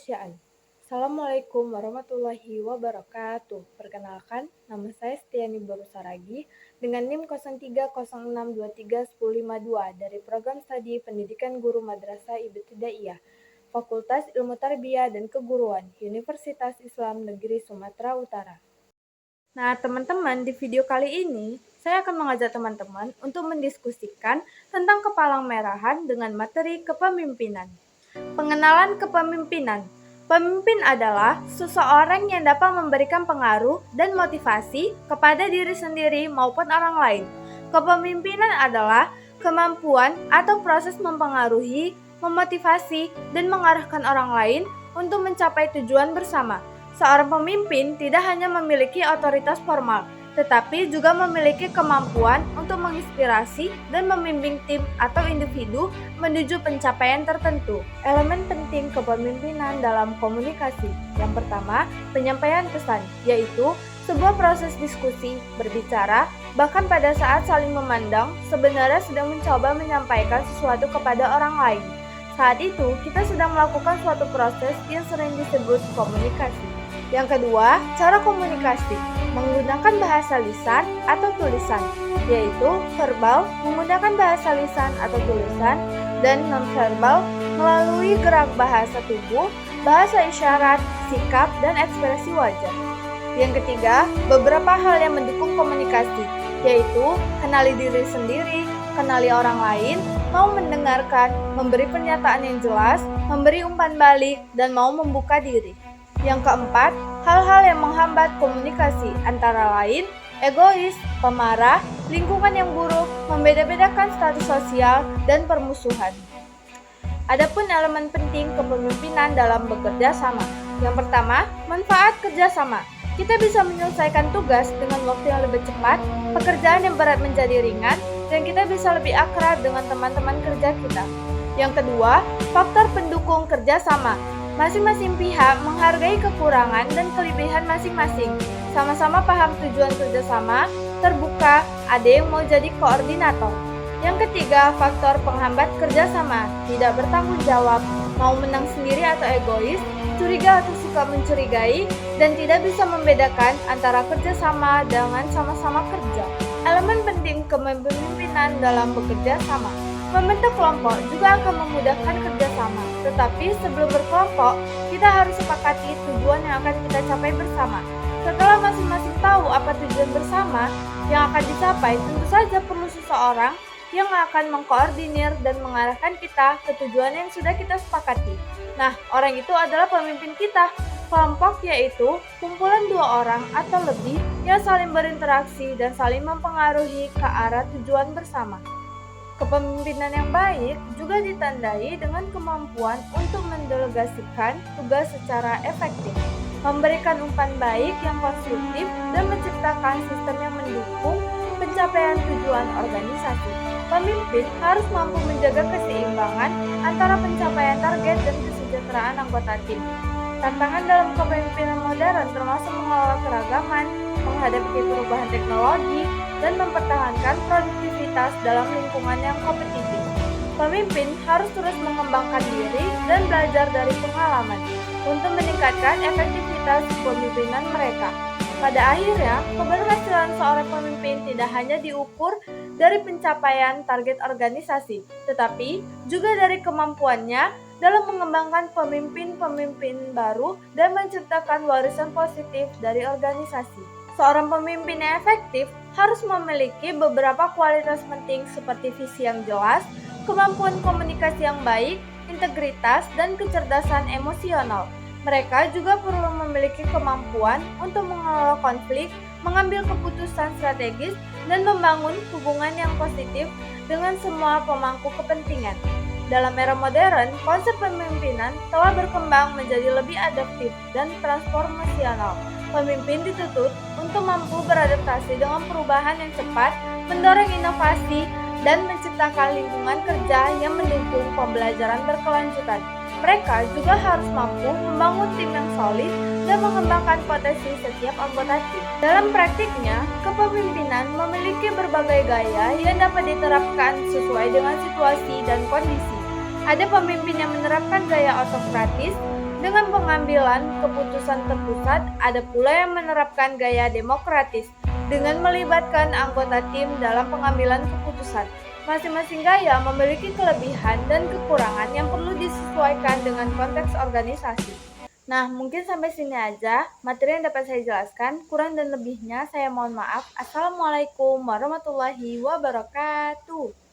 kemanusiaan. Assalamualaikum warahmatullahi wabarakatuh. Perkenalkan, nama saya Stiani Borusaragi dengan NIM 0306231052 dari Program Studi Pendidikan Guru Madrasah Ibtidaiyah, Fakultas Ilmu Tarbiyah dan Keguruan, Universitas Islam Negeri Sumatera Utara. Nah, teman-teman, di video kali ini saya akan mengajak teman-teman untuk mendiskusikan tentang kepalang merahan dengan materi kepemimpinan. Pengenalan kepemimpinan. Pemimpin adalah seseorang yang dapat memberikan pengaruh dan motivasi kepada diri sendiri maupun orang lain. Kepemimpinan adalah kemampuan atau proses mempengaruhi, memotivasi, dan mengarahkan orang lain untuk mencapai tujuan bersama. Seorang pemimpin tidak hanya memiliki otoritas formal, tetapi juga memiliki kemampuan untuk menginspirasi dan membimbing tim atau individu menuju pencapaian tertentu. Elemen penting kepemimpinan dalam komunikasi. Yang pertama, penyampaian pesan, yaitu sebuah proses diskusi, berbicara, bahkan pada saat saling memandang, sebenarnya sedang mencoba menyampaikan sesuatu kepada orang lain. Saat itu, kita sedang melakukan suatu proses yang sering disebut komunikasi. Yang kedua, cara komunikasi, menggunakan bahasa lisan atau tulisan, yaitu verbal menggunakan bahasa lisan atau tulisan, dan nonverbal melalui gerak bahasa tubuh, bahasa isyarat, sikap, dan ekspresi wajah. Yang ketiga, beberapa hal yang mendukung komunikasi, yaitu kenali diri sendiri, kenali orang lain, mau mendengarkan, memberi pernyataan yang jelas, memberi umpan balik, dan mau membuka diri. Yang keempat, hal-hal yang menghambat komunikasi antara lain egois, pemarah, lingkungan yang buruk, membeda-bedakan status sosial, dan permusuhan. Adapun elemen penting kepemimpinan dalam bekerja sama. Yang pertama, manfaat kerjasama. Kita bisa menyelesaikan tugas dengan waktu yang lebih cepat, pekerjaan yang berat menjadi ringan, dan kita bisa lebih akrab dengan teman-teman kerja kita. Yang kedua, faktor pendukung kerjasama. Masing-masing pihak menghargai kekurangan dan kelebihan masing-masing, sama-sama paham tujuan kerjasama, terbuka, ada yang mau jadi koordinator. Yang ketiga, faktor penghambat kerjasama, tidak bertanggung jawab, mau menang sendiri atau egois, curiga atau suka mencurigai, dan tidak bisa membedakan antara kerjasama dengan sama-sama kerja. Elemen penting kepemimpinan dalam bekerja sama. Membentuk kelompok juga akan memudahkan kerjasama, tetapi sebelum berkelompok, kita harus sepakati tujuan yang akan kita capai bersama. Setelah masing-masing tahu apa tujuan bersama yang akan dicapai, tentu saja perlu seseorang yang akan mengkoordinir dan mengarahkan kita ke tujuan yang sudah kita sepakati. Nah, orang itu adalah pemimpin kita. Kelompok yaitu kumpulan dua orang atau lebih yang saling berinteraksi dan saling mempengaruhi ke arah tujuan bersama. Kepemimpinan yang baik juga ditandai dengan kemampuan untuk mendelegasikan tugas secara efektif, memberikan umpan baik yang konstruktif, dan menciptakan sistem yang mendukung pencapaian tujuan organisasi. Pemimpin harus mampu menjaga keseimbangan antara pencapaian target dan kesejahteraan anggota tim. Tantangan dalam kepemimpinan modern termasuk mengelola keragaman, menghadapi perubahan teknologi, dan mempertahankan produktivitas dalam lingkungan yang kompetitif. Pemimpin harus terus mengembangkan diri dan belajar dari pengalaman untuk meningkatkan efektivitas kepemimpinan mereka. Pada akhirnya, keberhasilan seorang pemimpin tidak hanya diukur dari pencapaian target organisasi, tetapi juga dari kemampuannya dalam mengembangkan pemimpin-pemimpin baru dan menciptakan warisan positif dari organisasi. Seorang pemimpin yang efektif harus memiliki beberapa kualitas penting seperti visi yang jelas, kemampuan komunikasi yang baik, integritas, dan kecerdasan emosional. Mereka juga perlu memiliki kemampuan untuk mengelola konflik, mengambil keputusan strategis, dan membangun hubungan yang positif dengan semua pemangku kepentingan. Dalam era modern, konsep pemimpinan telah berkembang menjadi lebih adaptif dan transformasional. Pemimpin dituntut untuk mampu beradaptasi dengan perubahan yang cepat, mendorong inovasi, dan menciptakan lingkungan kerja yang mendukung pembelajaran berkelanjutan. Mereka juga harus mampu membangun tim yang solid dan mengembangkan potensi setiap anggota tim. Dalam praktiknya, kepemimpinan memiliki berbagai gaya yang dapat diterapkan sesuai dengan situasi dan kondisi. Ada pemimpin yang menerapkan gaya autokratis, Dengan pengambilan keputusan terpusat, ada pula yang menerapkan gaya demokratis dengan melibatkan anggota tim dalam pengambilan keputusan. Masing-masing gaya memiliki kelebihan dan kekurangan yang perlu disesuaikan dengan konteks organisasi. Nah, mungkin sampai sini aja materi yang dapat saya jelaskan. Kurang dan lebihnya saya mohon maaf. Assalamualaikum warahmatullahi wabarakatuh.